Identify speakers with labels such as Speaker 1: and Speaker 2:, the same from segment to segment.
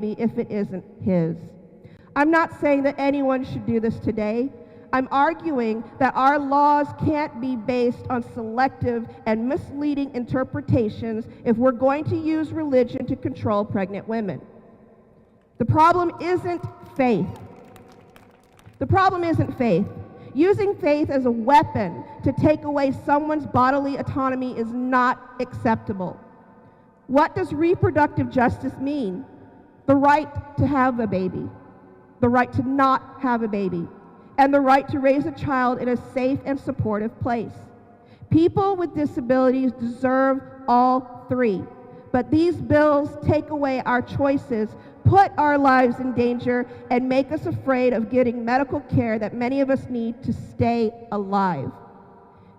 Speaker 1: if it isn't his. I'm not saying that anyone should do this today. I'm arguing that our laws can't be based on selective and misleading interpretations if we're going to use religion to control pregnant women. The problem isn't faith. The problem isn't faith. Using faith as a weapon to take away someone's bodily autonomy is not acceptable. What does reproductive justice mean? The right to have a baby, the right to not have a baby, and the right to raise a child in a safe and supportive place. People with disabilities deserve all three, but these bills take away our choices, put our lives in danger, and make us afraid of getting medical care that many of us need to stay alive.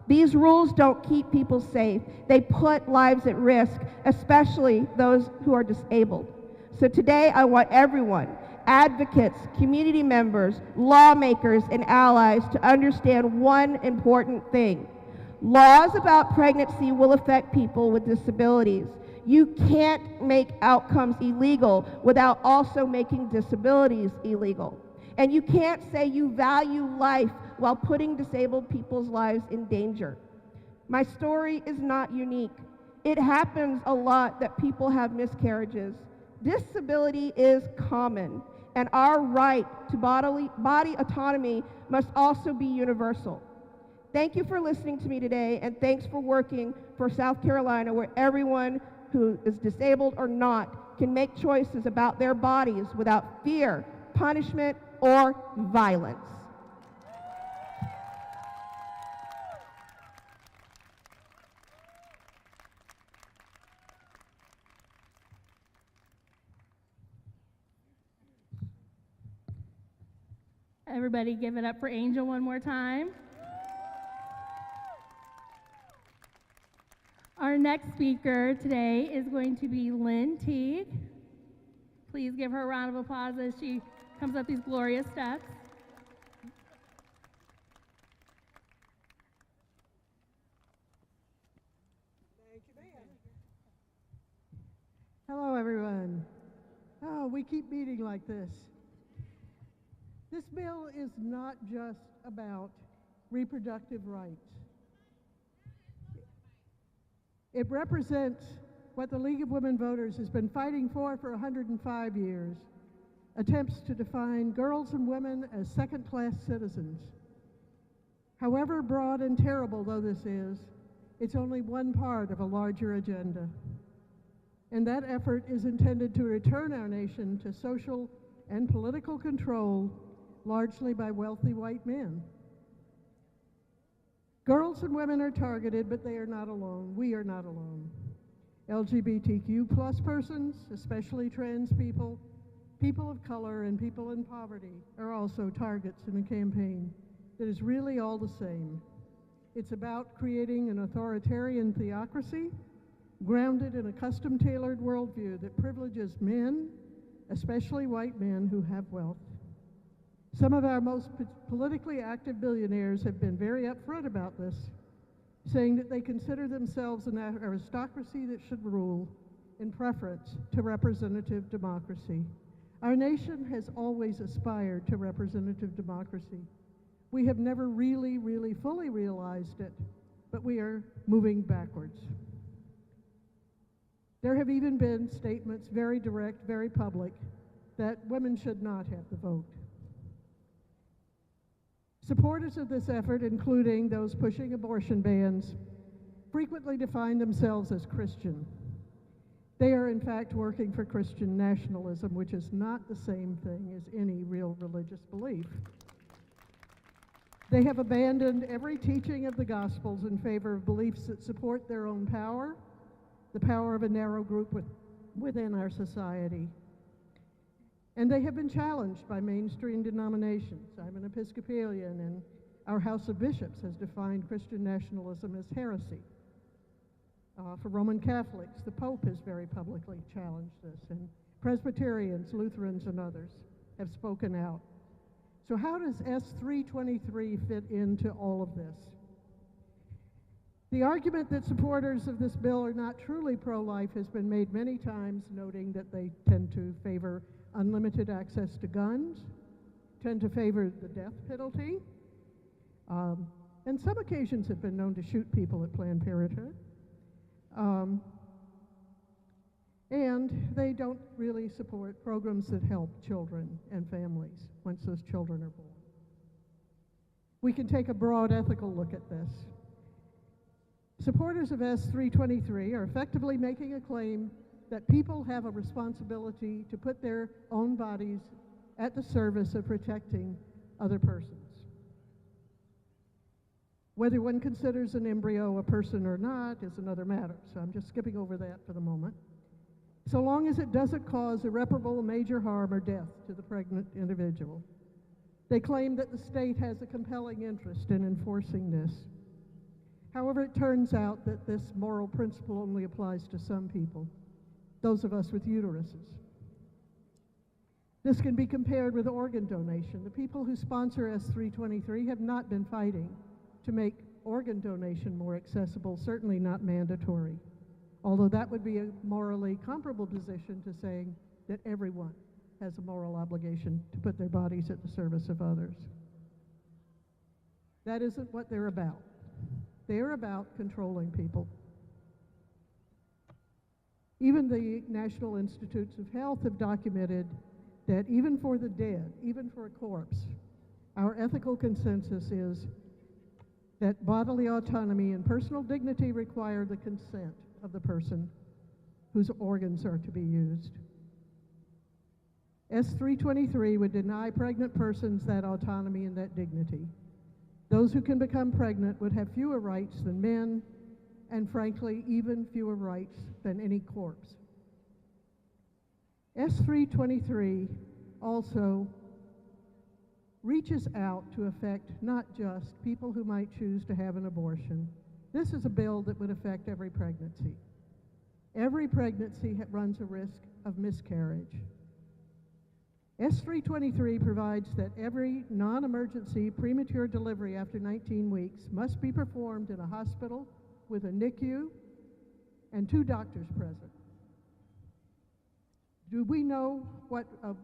Speaker 1: These rules don't keep people safe. They put lives at risk, especially those who are disabled. So today I want everyone, advocates, community members, lawmakers, and allies to understand one important thing. Laws about pregnancy will affect people with disabilities. You can't make outcomes illegal without also making disabilities illegal. And you can't say you value life while putting disabled people's lives in danger. My story is not unique. It happens a lot that people have miscarriages. Disability is common, and our right to body autonomy must also be universal. Thank you for listening to me today, and thanks for working for South Carolina, where everyone who is disabled or not can make choices about their bodies without fear, punishment, or violence.
Speaker 2: Everybody give it up for Angel one more time. Our next speaker today is going to be Lynn Teague. Please give her a round of applause as she comes up these glorious steps.
Speaker 3: Thank you, ma'am. Hello, everyone. Oh, we keep meeting like this. This bill is not just about reproductive rights. It represents what the League of Women Voters has been fighting for 105 years, attempts to define girls and women as second-class citizens. However broad and terrible though this is, it's only one part of a larger agenda. And that effort is intended to return our nation to social and political control, largely by wealthy white men. Girls and women are targeted, but they are not alone. We are not alone. LGBTQ plus persons, especially trans people, people of color, and people in poverty are also targets in a campaign that is really all the same. It's about creating an authoritarian theocracy grounded in a custom-tailored worldview that privileges men, especially white men who have wealth. Some of our most politically active billionaires have been very upfront about this, saying that they consider themselves an aristocracy that should rule in preference to representative democracy. Our nation has always aspired to representative democracy. We have never really fully realized it, but we are moving backwards. There have even been statements, very direct, very public, that women should not have the vote. Supporters of this effort, including those pushing abortion bans, frequently define themselves as Christian. They are in fact working for Christian nationalism, which is not the same thing as any real religious belief. They have abandoned every teaching of the Gospels in favor of beliefs that support their own power, the power of a narrow group within our society. And they have been challenged by mainstream denominations. I'm an Episcopalian, and our House of Bishops has defined Christian nationalism as heresy. For Roman Catholics, the Pope has very publicly challenged this, and Presbyterians, Lutherans, and others have spoken out. So how does S 323 fit into all of this? The argument that supporters of this bill are not truly pro-life has been made many times, noting that they tend to favor unlimited access to guns, tend to favor the death penalty, and some occasions have been known to shoot people at Planned Parenthood. And they don't really support programs that help children and families once those children are born. We can take a broad ethical look at this. Supporters of S-323 are effectively making a claim that people have a responsibility to put their own bodies at the service of protecting other persons. Whether one considers an embryo a person or not is another matter, so I'm just skipping over that for the moment. So long as it doesn't cause irreparable major harm or death to the pregnant individual. They claim that the state has a compelling interest in enforcing this. However, it turns out that this moral principle only applies to some people, those of us with uteruses. This can be compared with organ donation. The people who sponsor S-323 have not been fighting to make organ donation more accessible, certainly not mandatory, although that would be a morally comparable position to saying that everyone has a moral obligation to put their bodies at the service of others. That isn't what they're about. They're about controlling people. Even the National Institutes of Health have documented that even for the dead, even for a corpse, our ethical consensus is that bodily autonomy and personal dignity require the consent of the person whose organs are to be used. S-323 would deny pregnant persons that autonomy and that dignity. Those who can become pregnant would have fewer rights than men, and frankly, even fewer rights than any corpse. S-323 also reaches out to affect not just people who might choose to have an abortion. This is a bill that would affect every pregnancy. Every pregnancy runs a risk of miscarriage. S-323 provides that every non-emergency premature delivery after 19 weeks must be performed in a hospital with a NICU and 2 doctors present. Do we know what a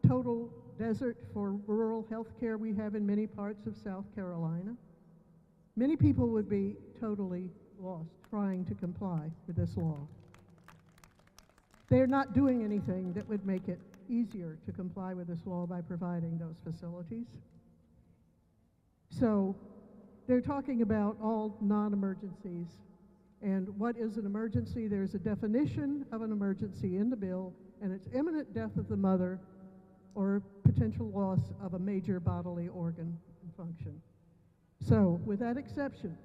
Speaker 3: total desert for rural health care we have in many parts of South Carolina? Many people would be totally lost trying to comply with this law. They're not doing anything that would make it easier to comply with this law by providing those facilities. So they're talking about all non-emergencies. And what is an emergency? There's a definition of an emergency in the bill, and it's imminent death of the mother or potential loss of a major bodily organ and function. So with that exception,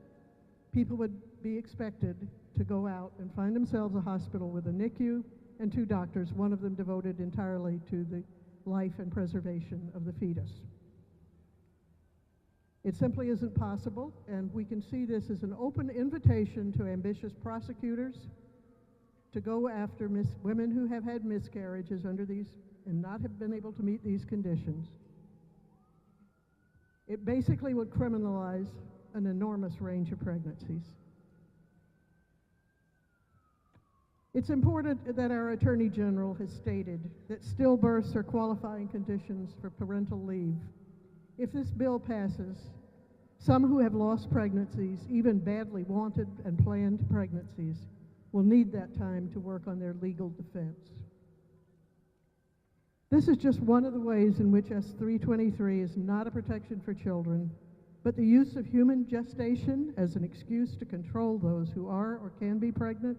Speaker 3: people would be expected to go out and find themselves a hospital with a NICU and 2 doctors, one of them devoted entirely to the life and preservation of the fetus. It simply isn't possible, and we can see this as an open invitation to ambitious prosecutors to go after women who have had miscarriages under these and not have been able to meet these conditions. It basically would criminalize an enormous range of pregnancies. It's important that our Attorney General has stated that stillbirths are qualifying conditions for parental leave. If this bill passes, some who have lost pregnancies, even badly wanted and planned pregnancies, will need that time to work on their legal defense. This is just one of the ways in which S-323 is not a protection for children, but the use of human gestation as an excuse to control those who are or can be pregnant,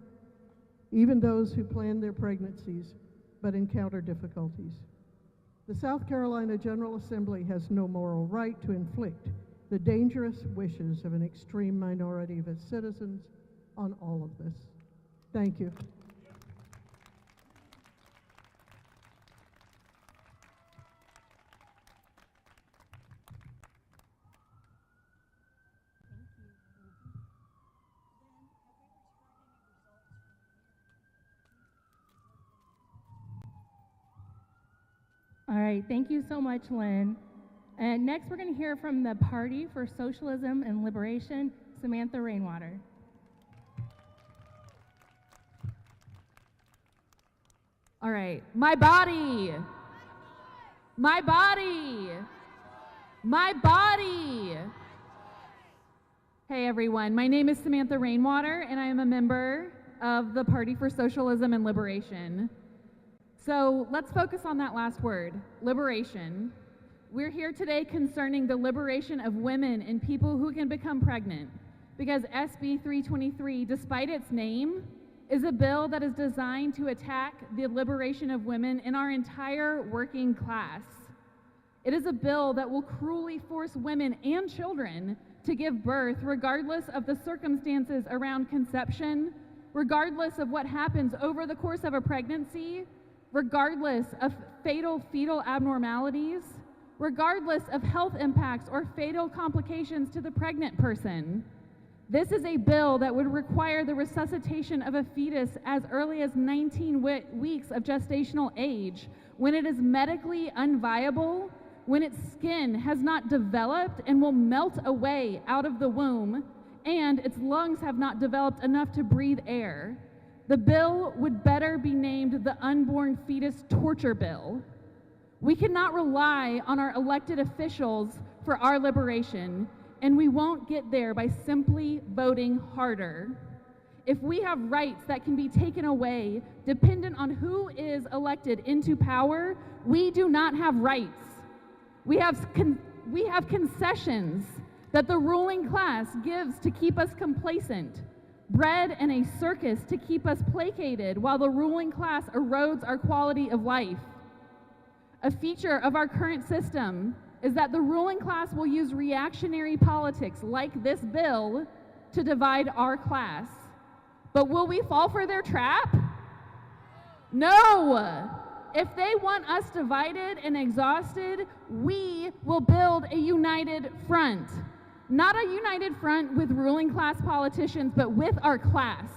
Speaker 3: even those who plan their pregnancies but encounter difficulties. The South Carolina General Assembly has no moral right to inflict the dangerous wishes of an extreme minority of its citizens on all of this. Thank you.
Speaker 2: All right, thank you so much, Lynn. And next we're going to hear from the Party for Socialism and Liberation, Samantha Rainwater.
Speaker 4: All right. My body. My body. My body. Hey everyone, my name is Samantha Rainwater and I am a member of the Party for Socialism and Liberation. So let's focus on that last word, liberation. We're here today concerning the liberation of women and people who can become pregnant, because SB 323, despite its name, is a bill that is designed to attack the liberation of women in our entire working class. It is a bill that will cruelly force women and children to give birth regardless of the circumstances around conception, regardless of what happens over the course of a pregnancy, regardless of fatal fetal abnormalities, regardless of health impacts or fatal complications to the pregnant person. This is a bill that would require the resuscitation of a fetus as early as 19 weeks of gestational age, when it is medically unviable, when its skin has not developed and will melt away out of the womb, and its lungs have not developed enough to breathe air. The bill would better be named the Unborn Fetus Torture Bill. We cannot rely on our elected officials for our liberation, and we won't get there by simply voting harder. If we have rights that can be taken away dependent on who is elected into power, we do not have rights. We have concessions that the ruling class gives to keep us complacent, bread and a circus to keep us placated while the ruling class erodes our quality of life. A feature of our current system is that the ruling class will use reactionary politics like this bill to divide our class. But will we fall for their trap? No! If they want us divided and exhausted, we will build a united front. Not a united front with ruling class politicians, but with our class.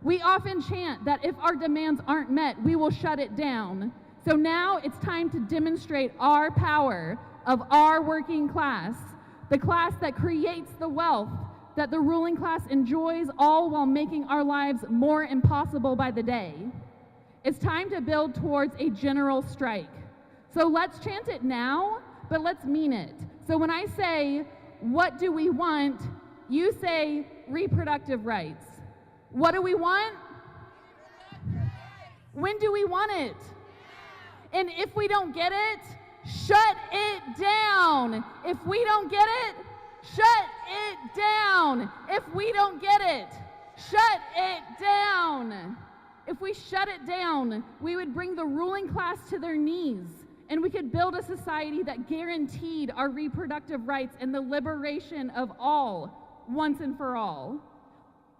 Speaker 4: We often chant that if our demands aren't met, we will shut it down. So now it's time to demonstrate our power of our working class, the class that creates the wealth that the ruling class enjoys, all while making our lives more impossible by the day. It's time to build towards a general strike. So let's chant it now, but let's mean it. So when I say, what do we want? You say reproductive rights. What do we want? When do we want it? And if we don't get it, shut it down. If we don't get it, shut it down. If we don't get it, shut it down. If we shut it down, we would bring the ruling class to their knees, and we could build a society that guaranteed our reproductive rights and the liberation of all, once and for all.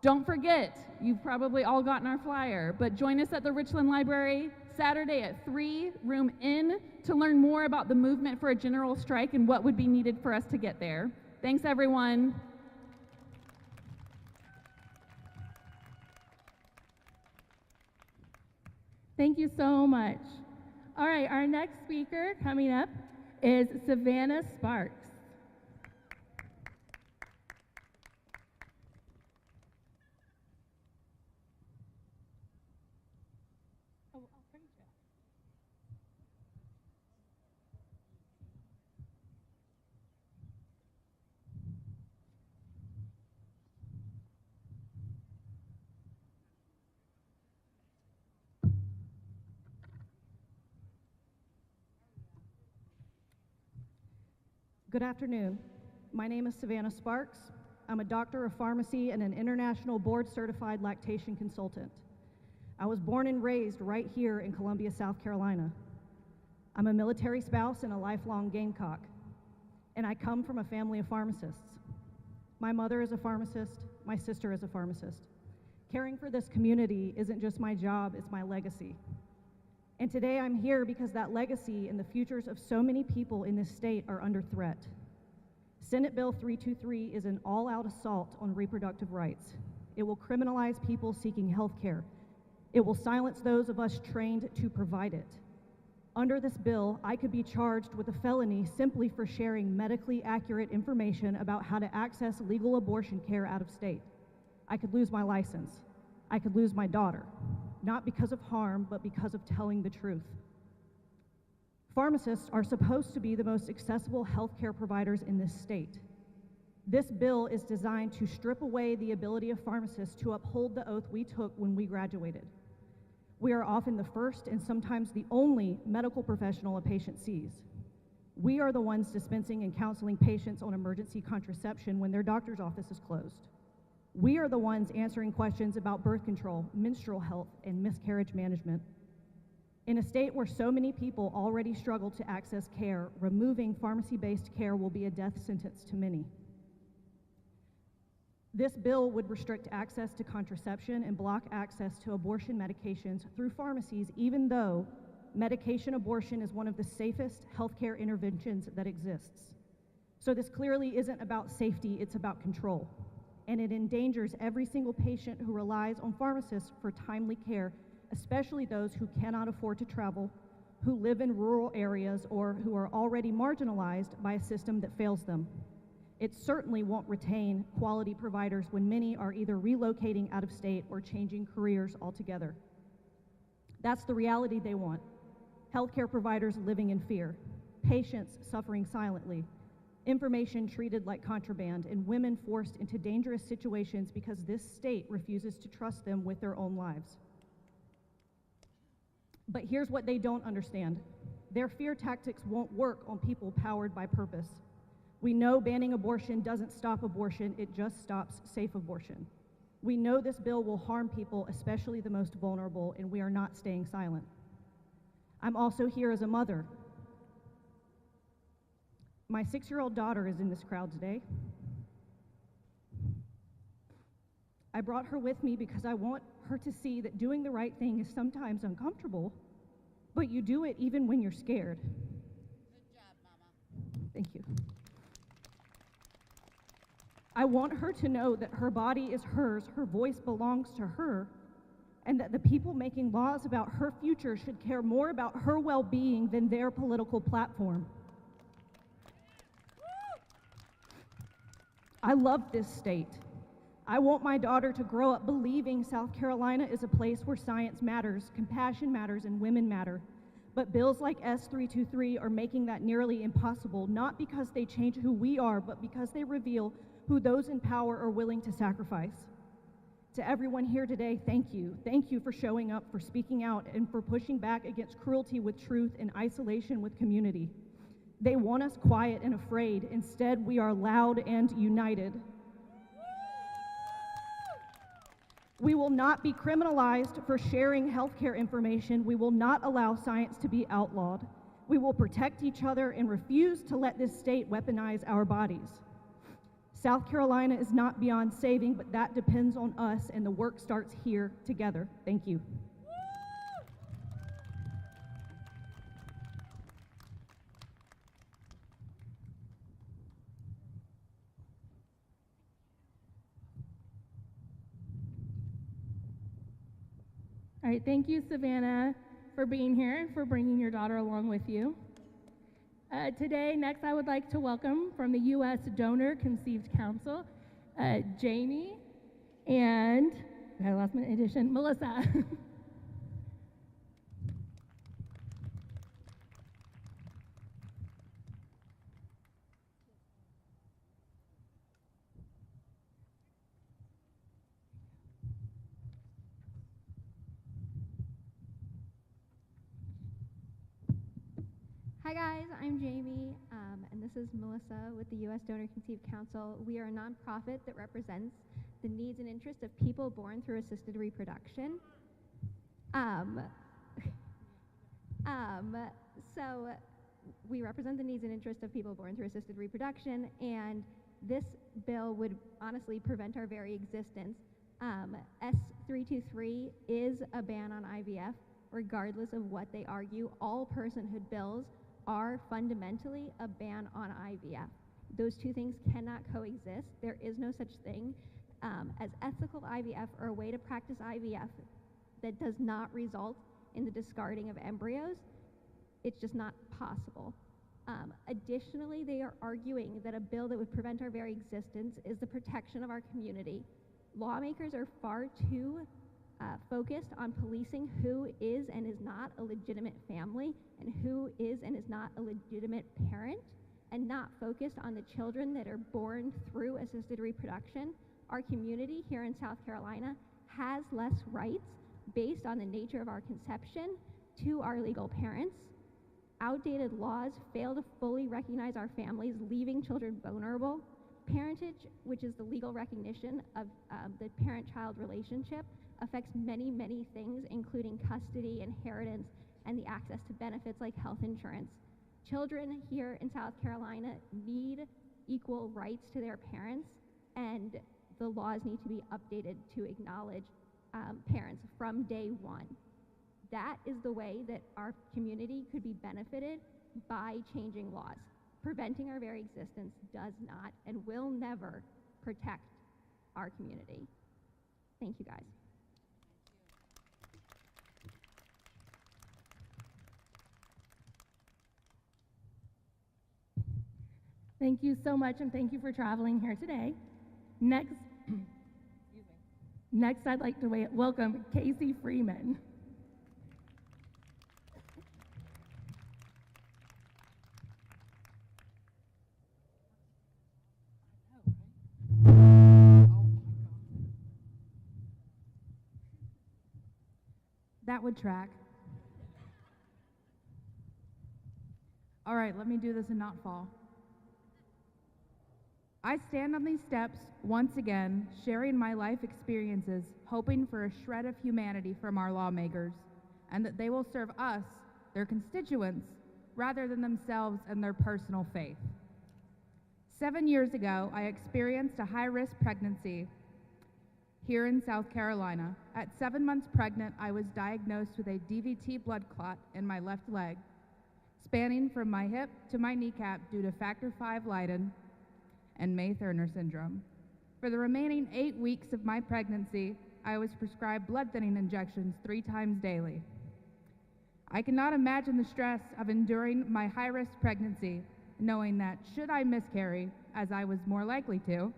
Speaker 4: Don't forget, you've probably all gotten our flyer, but join us at the Richland Library Saturday at 3, room N, to learn more about the movement for a general strike and what would be needed for us to get there. Thanks, everyone.
Speaker 2: Thank you so much. All right, our next speaker coming up is Savannah Sparks.
Speaker 5: Good afternoon. My name is Savannah Sparks. I'm a doctor of pharmacy and an international board-certified lactation consultant. I was born and raised right here in Columbia, South Carolina. I'm a military spouse and a lifelong Gamecock, and I come from a family of pharmacists. My mother is a pharmacist, my sister is a pharmacist. Caring for this community isn't just my job, it's my legacy. And today I'm here because that legacy and the futures of so many people in this state are under threat. Senate Bill 323 is an all-out assault on reproductive rights. It will criminalize people seeking health care. It will silence those of us trained to provide it. Under this bill, I could be charged with a felony simply for sharing medically accurate information about how to access legal abortion care out of state. I could lose my license. I could lose my daughter. not because of harm, but because of telling the truth. Pharmacists are supposed to be the most accessible healthcare providers in this state. This bill is designed to strip away the ability of pharmacists to uphold the oath we took when we graduated. We are often the first and sometimes the only medical professional a patient sees. We are the ones dispensing and counseling patients on emergency contraception when their doctor's office is closed. We are the ones answering questions about birth control, menstrual health, and miscarriage management. In a state where so many people already struggle to access care, removing pharmacy-based care will be a death sentence to many. This bill would restrict access to contraception and block access to abortion medications through pharmacies, even though medication abortion is one of the safest healthcare interventions that exists. So this clearly isn't about safety, it's about control. And it endangers every single patient who relies on pharmacists for timely care, especially those who cannot afford to travel, who live in rural areas, or who are already marginalized by a system that fails them. It certainly won't retain quality providers when many are either relocating out of state or changing careers altogether. That's the reality they want. Healthcare providers living in fear, patients suffering silently, information treated like contraband, and women forced into dangerous situations because this state refuses to trust them with their own lives. But here's what they don't understand. Their fear tactics won't work on people powered by purpose. We know banning abortion doesn't stop abortion, it just stops safe abortion. We know this bill will harm people, especially the most vulnerable, and we are not staying silent. I'm also here as a mother. My 6-year-old daughter is in this crowd today. I brought her with me because I want her to see that doing the right thing is sometimes uncomfortable, but you do it even when you're scared.
Speaker 6: Good job, Mama.
Speaker 5: Thank you. I want her to know that her body is hers, her voice belongs to her, and that the people making laws about her future should care more about her well-being than their political platform. I love this state. I want my daughter to grow up believing South Carolina is a place where science matters, compassion matters, and women matter. But bills like S323 are making that nearly impossible, not because they change who we are, but because they reveal who those in power are willing to sacrifice. To everyone here today, thank you. Thank you for showing up, for speaking out, and for pushing back against cruelty with truth and isolation with community. They want us quiet and afraid. Instead, we are loud and united. We will not be criminalized for sharing healthcare information. We will not allow science to be outlawed. We will protect each other and refuse to let this state weaponize our bodies. South Carolina is not beyond saving, but that depends on us, and the work starts here together. Thank you.
Speaker 2: All right, thank you, Savannah, for being here and for bringing your daughter along with you. Today, next, I would like to welcome from the U.S. Donor Conceived Council, Jamie and, I lost my addition, Melissa.
Speaker 7: Hi guys, I'm Jamie, and this is Melissa with the U.S. Donor Conceived Council. We are a nonprofit that represents the needs and interests of people born through assisted reproduction. So we represent the needs and interests of people born through assisted reproduction, and this bill would honestly prevent our very existence. S323 is a ban on IVF, regardless of what they argue. All personhood bills are fundamentally a ban on IVF. Those two things cannot coexist. There is no such thing as ethical IVF or a way to practice IVF that does not result in the discarding of embryos. It's just not possible. Additionally, they are arguing that a bill that would prevent our very existence is the protection of our community. Lawmakers are far too focused on policing who is and is not a legitimate family and who is and is not a legitimate parent, and not focused on the children that are born through assisted reproduction, our community here in South Carolina has less rights based on the nature of our conception to our legal parents. Outdated laws fail to fully recognize our families, leaving children vulnerable. Parentage, which is the legal recognition of the parent-child relationship, affects many, many things, including custody, inheritance, and the access to benefits like health insurance. Children here in South Carolina need equal rights to their parents, and the laws need to be updated to acknowledge parents from day one. That is the way that our community could be benefited by changing laws. Preventing our very existence does not and will never protect our community. Thank you, guys.
Speaker 2: Thank you so much, and thank you for traveling here today. Next, next I'd like to welcome Casey Freeman.
Speaker 8: That would track. All right, let me do this and not fall. I stand on these steps once again, sharing my life experiences, hoping for a shred of humanity from our lawmakers, and that they will serve us, their constituents, rather than themselves and their personal faith. 7 years ago, I experienced a high-risk pregnancy here in South Carolina. At 7 months pregnant, I was diagnosed with a DVT blood clot in my left leg, spanning from my hip to my kneecap due to factor V Leiden and May-Thurner syndrome. For the remaining 8 weeks of my pregnancy, I was prescribed blood thinning injections 3 times daily. I cannot imagine the stress of enduring my high-risk pregnancy, knowing that should I miscarry, as I was more likely to,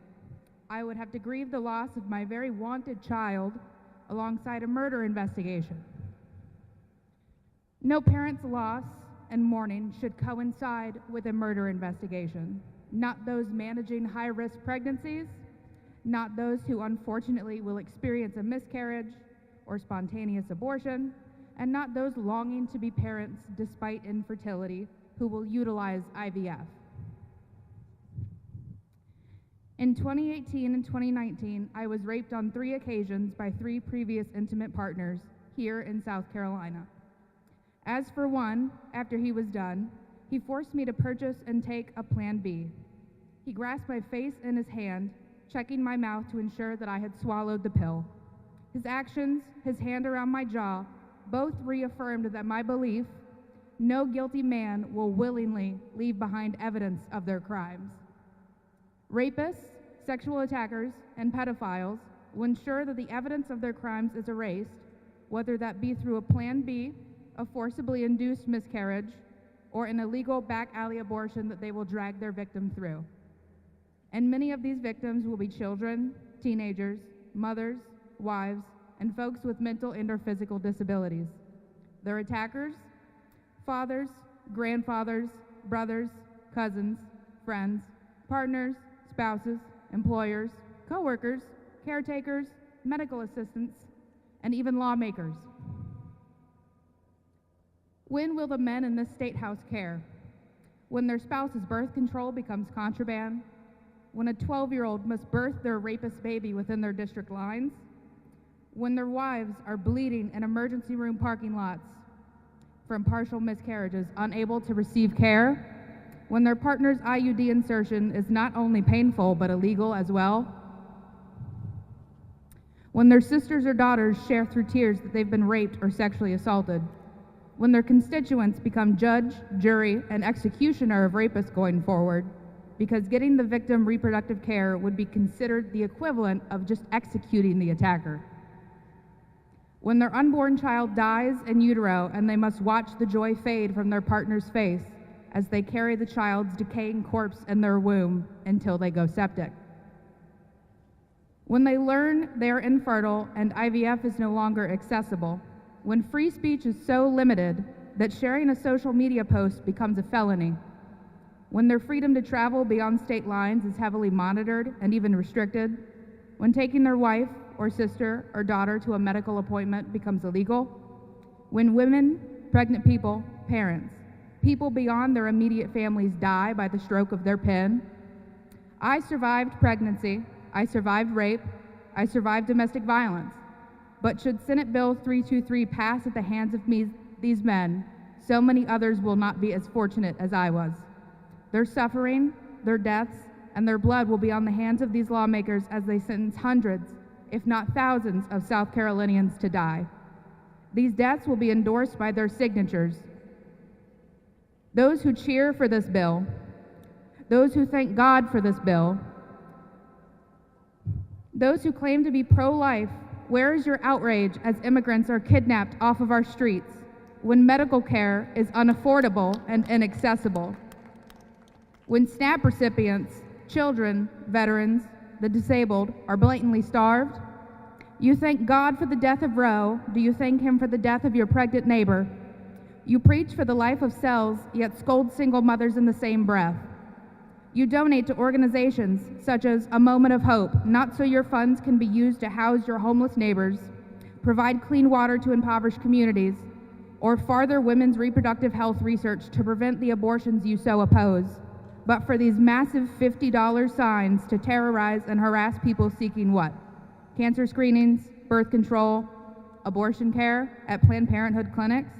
Speaker 8: I would have to grieve the loss of my very wanted child alongside a murder investigation. No parent's loss and mourning should coincide with a murder investigation. Not those managing high-risk pregnancies, not those who unfortunately will experience a miscarriage or spontaneous abortion, and not those longing to be parents despite infertility who will utilize IVF. In 2018 and 2019, I was raped on 3 occasions by 3 previous intimate partners here in South Carolina. As for one, after he was done, he forced me to purchase and take a Plan B. He grasped my face in his hand, checking my mouth to ensure that I had swallowed the pill. His actions, his hand around my jaw, both reaffirmed that my belief, no guilty man will willingly leave behind evidence of their crimes. Rapists, sexual attackers, and pedophiles will ensure that the evidence of their crimes is erased, whether that be through a Plan B, a forcibly induced miscarriage, or an illegal back alley abortion that they will drag their victim through. And many of these victims will be children, teenagers, mothers, wives, and folks with mental and/or physical disabilities. Their attackers, fathers, grandfathers, brothers, cousins, friends, partners, spouses, employers, co-workers, caretakers, medical assistants, and even lawmakers. When will the men in this statehouse care? When their spouse's birth control becomes contraband? When a 12-year-old must birth their rapist baby within their district lines? When their wives are bleeding in emergency room parking lots from partial miscarriages, unable to receive care? When their partner's IUD insertion is not only painful but illegal as well? When their sisters or daughters share through tears that they've been raped or sexually assaulted? When their constituents become judge, jury, and executioner of rapists going forward, because getting the victim reproductive care would be considered the equivalent of just executing the attacker. When their unborn child dies in utero and they must watch the joy fade from their partner's face as they carry the child's decaying corpse in their womb until they go septic. when they learn they are infertile and IVF is no longer accessible, when free speech is so limited that sharing a social media post becomes a felony, when their freedom to travel beyond state lines is heavily monitored and even restricted, when taking their wife or sister or daughter to a medical appointment becomes illegal, when women, pregnant people, parents, people beyond their immediate families die by the stroke of their pen. I survived pregnancy, I survived rape, I survived domestic violence. But should Senate Bill 323 pass at the hands of these men, so many others will not be as fortunate as I was. Their suffering, their deaths, and their blood will be on the hands of these lawmakers as they sentence hundreds, if not thousands, of South Carolinians to die. These deaths will be endorsed by their signatures. Those who cheer for this bill, those who thank God for this bill, those who claim to be pro-life, where is your outrage as immigrants are kidnapped off of our streets when medical care is unaffordable and inaccessible? When SNAP recipients, children, veterans, the disabled are blatantly starved? You thank God for the death of Roe. Do you thank him for the death of your pregnant neighbor? You preach for the life of cells, yet scold single mothers in the same breath. You donate to organizations such as A Moment of Hope, not so your funds can be used to house your homeless neighbors, provide clean water to impoverished communities, or farther women's reproductive health research to prevent the abortions you so oppose, but for these massive $50 signs to terrorize and harass people seeking what? Cancer screenings, birth control, abortion care at Planned Parenthood clinics?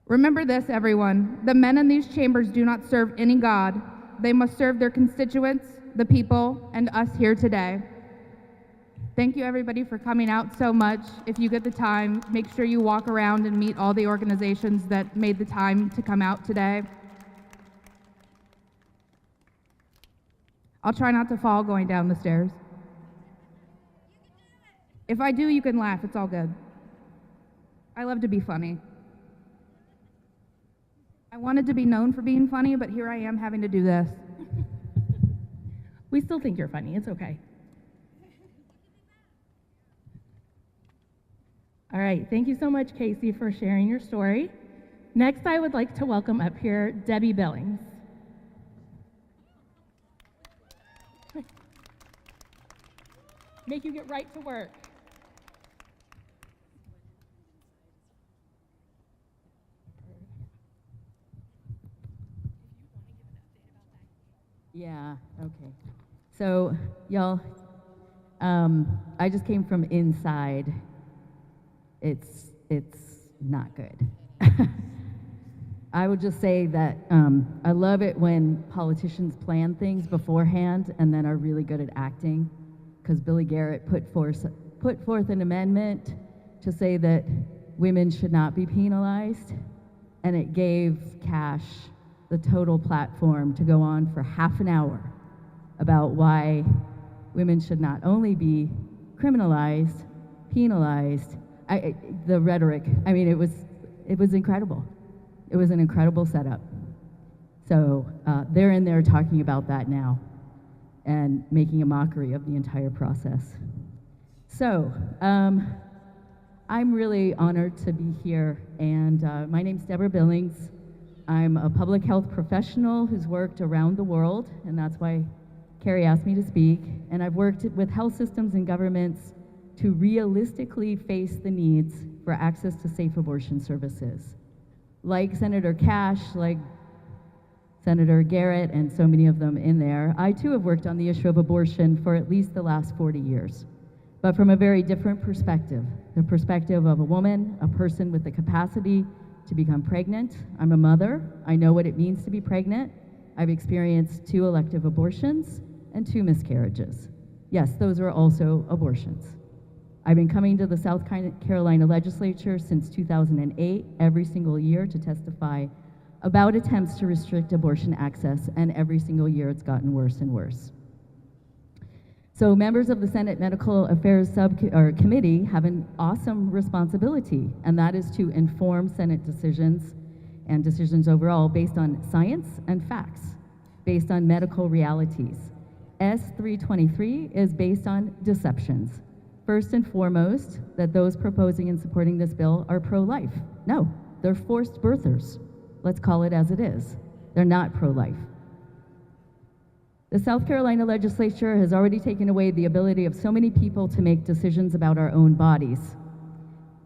Speaker 8: Remember this, everyone. The men in these chambers do not serve any God. They must serve their constituents, the people, and us here today. Thank you, everybody, for coming out so much. If you get the time, make sure you walk around and meet all the organizations that made the time to come out today. I'll try not to fall going down the stairs. If I do, you can laugh. It's all good. I love to be funny. I wanted to be known for being funny, but here I am having to do this.
Speaker 2: We still think you're funny. It's okay. All right. Thank you so much, Casey, for sharing your story. Next, I would like to welcome up here Debbie Billings. Make you get right to work.
Speaker 9: Yeah, okay. So, y'all, I just came from inside. It's not good. I would just say that I love it when politicians plan things beforehand and then are really good at acting, because Billy Garrett put forth an amendment to say that women should not be penalized, and it gave Cash the total platform to go on for half an hour about why women should not only be criminalized, penalized. The rhetoric, I mean, it was incredible. It was an incredible setup. So they're in there talking about that now and making a mockery of the entire process. So I'm really honored to be here, and my name's Deborah Billings. I'm a public health professional who's worked around the world, and that's why Carrie asked me to speak. And I've worked with health systems and governments to realistically face the needs for access to safe abortion services. Like Senator Cash, like Senator Garrett, and so many of them in there, I too have worked on the issue of abortion for at least the last 40 years, but from a very different perspective, the perspective of a woman, a person with the capacity to become pregnant. I'm a mother. I know what it means to be pregnant. I've experienced 2 elective abortions and 2 miscarriages. Yes, those are also abortions. I've been coming to the South Carolina legislature since 2008, every single year, to testify about attempts to restrict abortion access, and every single year it's gotten worse and worse. So members of the Senate Medical Affairs Committee have an awesome responsibility, and that is to inform Senate decisions and decisions overall based on science and facts, based on medical realities. S323 is based on deceptions. First and foremost, that those proposing and supporting this bill are pro-life. No, they're forced birthers. Let's call it as it is. They're not pro-life. The South Carolina legislature has already taken away the ability of so many people to make decisions about our own bodies.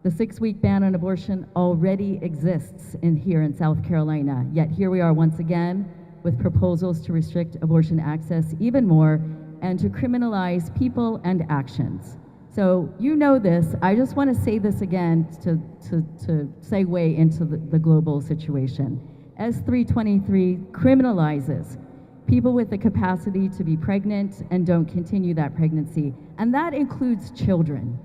Speaker 9: The 6-week ban on abortion already exists here in South Carolina, yet here we are once again with proposals to restrict abortion access even more and to criminalize people and actions. So you know this, I just want to say this again to segue into the global situation. S323 criminalizes people with the capacity to be pregnant and don't continue that pregnancy, and that includes children.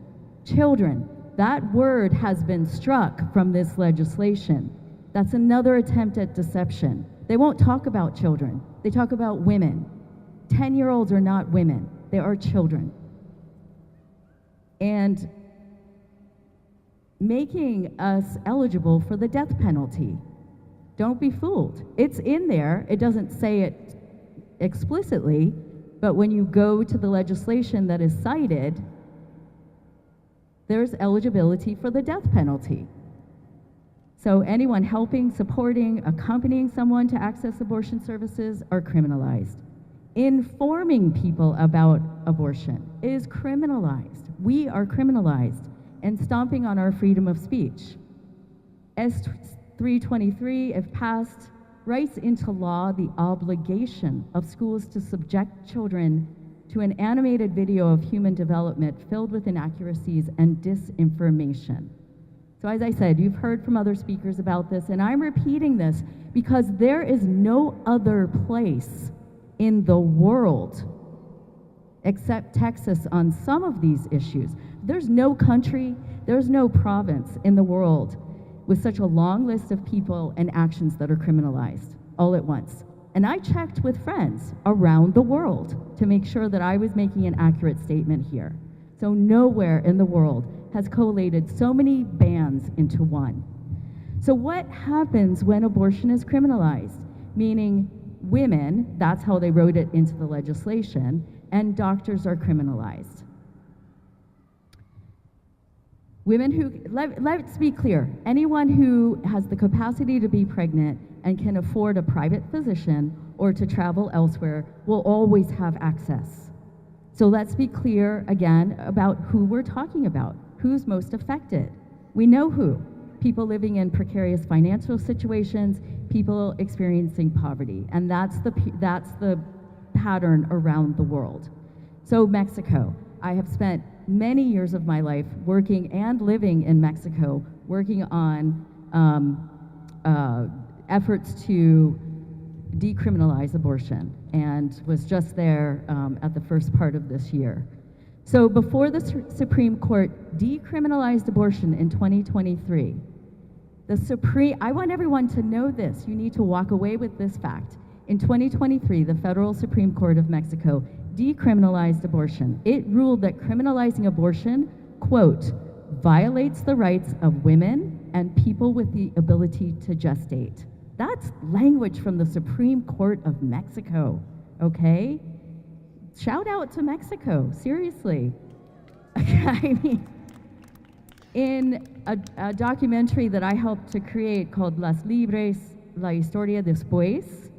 Speaker 9: Children, that word has been struck from this legislation. That's another attempt at deception. They won't talk about children, they talk about women. 10-year-olds are not women, they are children. And making us eligible for the death penalty. Don't be fooled. It's in there. It doesn't say it explicitly, but when you go to the legislation that is cited, there's eligibility for the death penalty. So anyone helping, supporting, accompanying someone to access abortion services are criminalized. Informing people about abortion is criminalized. We are criminalized and stomping on our freedom of speech. S323, if passed, writes into law the obligation of schools to subject children to an animated video of human development filled with inaccuracies and disinformation. So as I said, you've heard from other speakers about this, and I'm repeating this because there is no other place in the world except Texas on some of these issues. There's no country, there's no province in the world with such a long list of people and actions that are criminalized all at once. And I checked with friends around the world to make sure that I was making an accurate statement here. So nowhere in the world has collated so many bans into one. So what happens when abortion is criminalized? Meaning women, that's how they wrote it into the legislation, and doctors are criminalized. Women who, let's be clear, anyone who has the capacity to be pregnant and can afford a private physician or to travel elsewhere will always have access. So let's be clear again about who we're talking about, who's most affected. We know who, people living in precarious financial situations, people experiencing poverty, and that's the pattern around the world. So Mexico, I have spent many years of my life working and living in Mexico, working on efforts to decriminalize abortion, and was just there at the first part of this year. So before the Supreme Court decriminalized abortion in 2023, I want everyone to know this. You need to walk away with this fact. In 2023, the Federal Supreme Court of Mexico decriminalized abortion. It ruled that criminalizing abortion, quote, violates the rights of women and people with the ability to gestate. That's language from the Supreme Court of Mexico, okay? Shout out to Mexico, seriously. I mean, in a documentary that I helped to create called Las Libres, La Historia Después,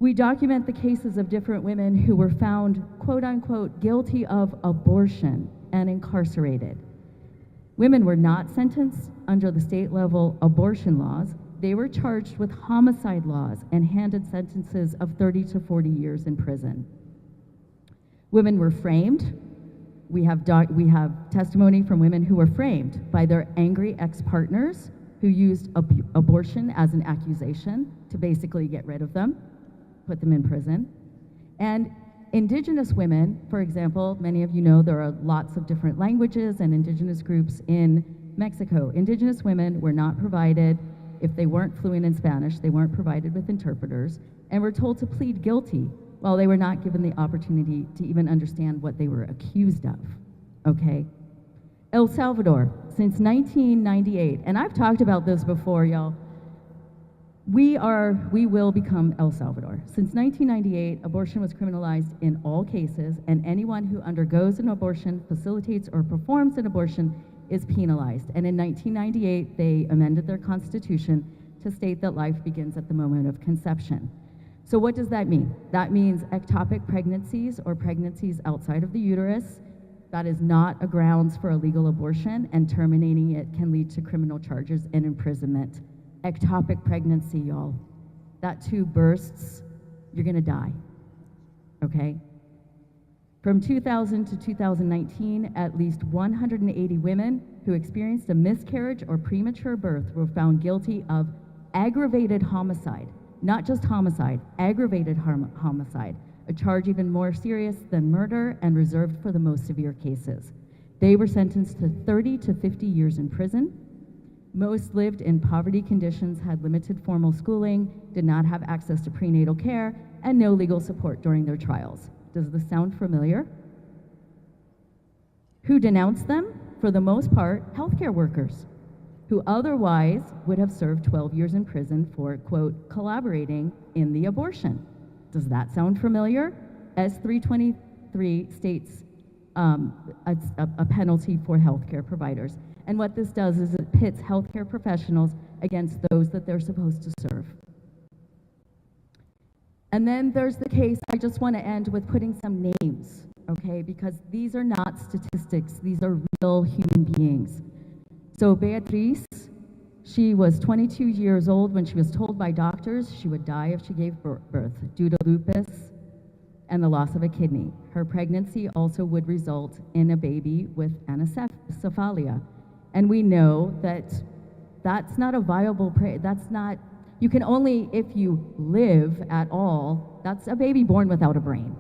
Speaker 9: we document the cases of different women who were found, quote unquote, guilty of abortion and incarcerated. Women were not sentenced under the state level abortion laws. They were charged with homicide laws and handed sentences of 30 to 40 years in prison. Women were framed. We have testimony from women who were framed by their angry ex-partners who used abortion as an accusation to basically get rid of them, put them in prison. And indigenous women, for example, many of you know there are lots of different languages and indigenous groups in Mexico. Indigenous women were not provided, if they weren't fluent in Spanish, they weren't provided with interpreters, and were told to plead guilty while they were not given the opportunity to even understand what they were accused of, okay? El Salvador, since 1998, and I've talked about this before, y'all, We will become El Salvador. Since 1998, abortion was criminalized in all cases, and anyone who undergoes an abortion, facilitates, or performs an abortion is penalized. And in 1998, they amended their constitution to state that life begins at the moment of conception. So what does that mean? That means ectopic pregnancies or pregnancies outside of the uterus. That is not a grounds for a legal abortion, and terminating it can lead to criminal charges and imprisonment. Ectopic pregnancy, y'all. That tube bursts, you're gonna die, okay? From 2000 to 2019, at least 180 women who experienced a miscarriage or premature birth were found guilty of aggravated homicide, not just homicide, aggravated homicide, a charge even more serious than murder and reserved for the most severe cases. They were sentenced to 30 to 50 years in prison. Most lived in poverty conditions, had limited formal schooling, did not have access to prenatal care, and no legal support during their trials. Does this sound familiar? Who denounced them? For the most part, healthcare workers, who otherwise would have served 12 years in prison for, quote, collaborating in the abortion. Does that sound familiar? S323 states a penalty for healthcare providers. And what this does is it pits healthcare professionals against those that they're supposed to serve. And then there's the case, I just want to end with putting some names, okay? Because these are not statistics, these are real human beings. So Beatriz, she was 22 years old when she was told by doctors she would die if she gave birth due to lupus and the loss of a kidney. Her pregnancy also would result in a baby with anencephalia. And we know that that's not a viable, you can only, if you live at all, that's a baby born without a brain,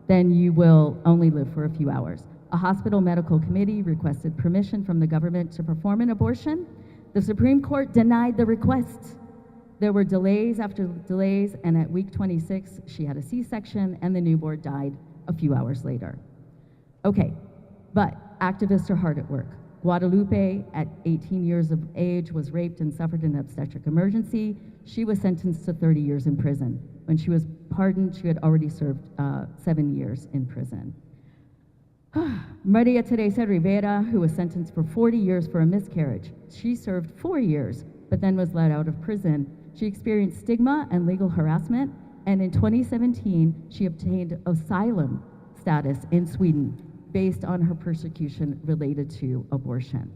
Speaker 9: then you will only live for a few hours. A hospital medical committee requested permission from the government to perform an abortion. The Supreme Court denied the request. There were delays after delays, and at week 26, she had a C-section, and the newborn died a few hours later. Okay, but activists are hard at work. Guadalupe, at 18 years of age, was raped and suffered an obstetric emergency. She was sentenced to 30 years in prison. When she was pardoned, she had already served 7 years in prison. Maria Teresa Rivera, who was sentenced for 40 years for a miscarriage. She served 4 years, but then was let out of prison. She experienced stigma and legal harassment, and in 2017, she obtained asylum status in Sweden based on her persecution related to abortion.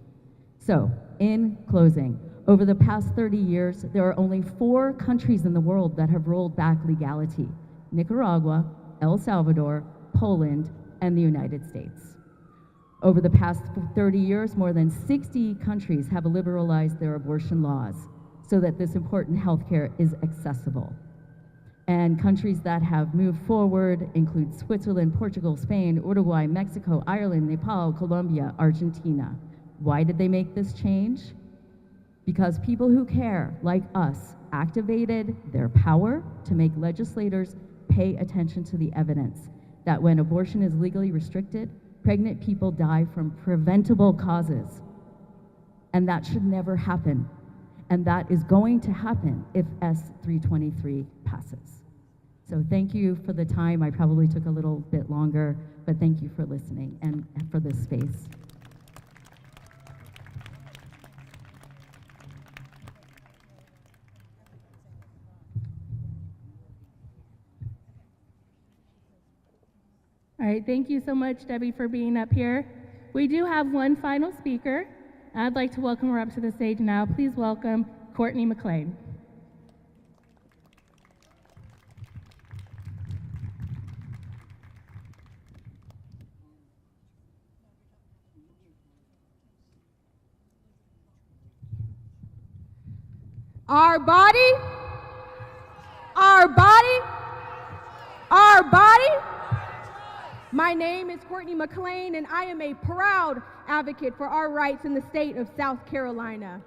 Speaker 9: So, in closing, over the past 30 years, there are only 4 countries in the world that have rolled back legality: Nicaragua, El Salvador, Poland, and the United States. Over the past 30 years, more than 60 countries have liberalized their abortion laws so that this important health care is accessible. And countries that have moved forward include Switzerland, Portugal, Spain, Uruguay, Mexico, Ireland, Nepal, Colombia, Argentina. Why did they make this change? Because people who care, like us, activated their power to make legislators pay attention to the evidence that when abortion is legally restricted, pregnant people die from preventable causes. And that should never happen. And that is going to happen if S323 passes. So thank you for the time. I probably took a little bit longer, but thank you for listening and for this space.
Speaker 2: All right, thank you so much, Debbie, for being up here. We do have one final speaker. I'd like to welcome her up to the stage now. Please welcome Courtney McLean.
Speaker 1: Our body, our body, our body. My name is Courtney McLean, and I am a proud advocate for our rights in the state of South Carolina.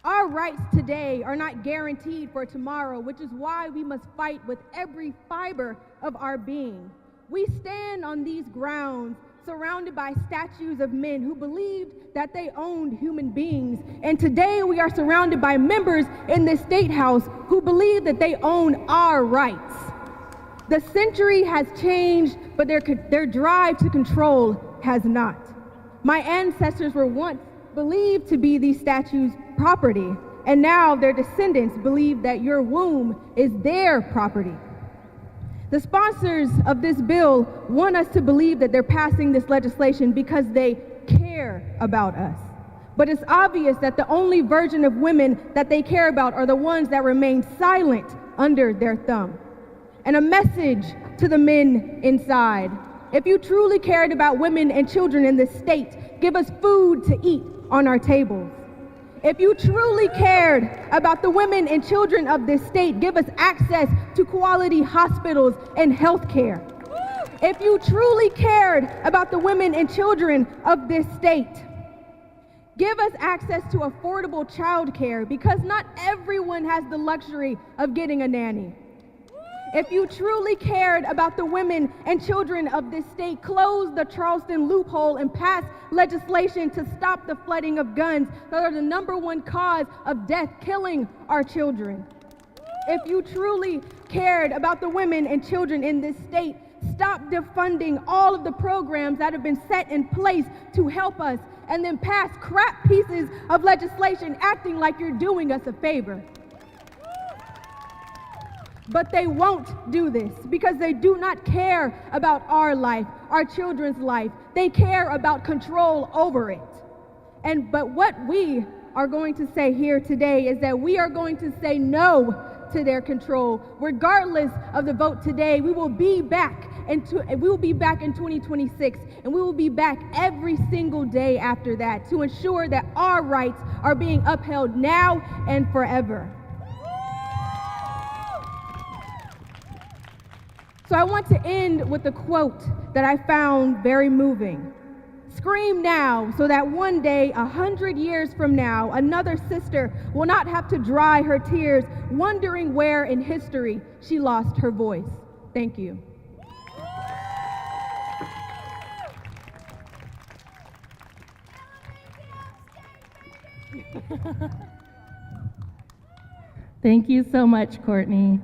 Speaker 1: Our rights today are not guaranteed for tomorrow, which is why we must fight with every fiber of our being. We stand on these grounds surrounded by statues of men who believed that they owned human beings. And today we are surrounded by members in this statehouse who believe that they own our rights. The century has changed, but their drive to control has not. My ancestors were once believed to be these statues' property, and now their descendants believe that your womb is their property. The sponsors of this bill want us to believe that they're passing this legislation because they care about us. But it's obvious that the only version of women that they care about are the ones that remain silent under their thumb. And a message to the men inside: if you truly cared about women and children in this state, give us food to eat on our tables. If you truly cared about the women and children of this state, give us access to quality hospitals and health care. If you truly cared about the women and children of this state, give us access to affordable child care, because not everyone has the luxury of getting a nanny. If you truly cared about the women and children of this state, close the Charleston loophole and pass legislation to stop the flooding of guns that are the #1 cause of death, killing our children. If you truly cared about the women and children in this state, stop defunding all of the programs that have been set in place to help us, and then pass crap pieces of legislation acting like you're doing us a favor. But they won't do this because they do not care about our life, our children's life. They care about control over it. But what we are going to say here today is that we are going to say no to their control. Regardless of the vote today, we will be back in 2026, and we will be back every single day after that to ensure that our rights are being upheld now and forever. So I want to end with a quote that I found very moving. Scream now so that one day, 100 years from now, another sister will not have to dry her tears wondering where in history she lost her voice. Thank you.
Speaker 2: Thank you so much, Courtney.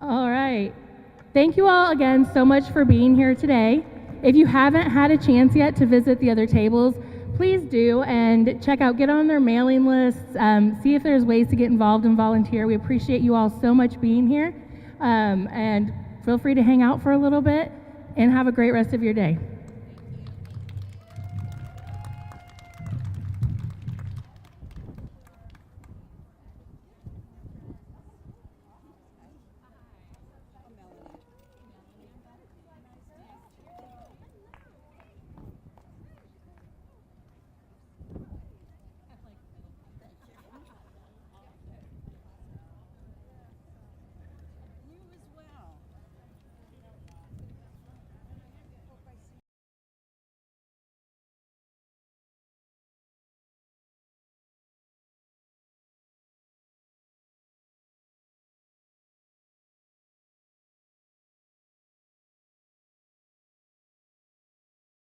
Speaker 2: All right. Thank you all again so much for being here today. If you haven't had a chance yet to visit the other tables, please do, and get on their mailing lists, see if there's ways to get involved and volunteer. We appreciate you all so much being here, and feel free to hang out for a little bit, and have a great rest of your day.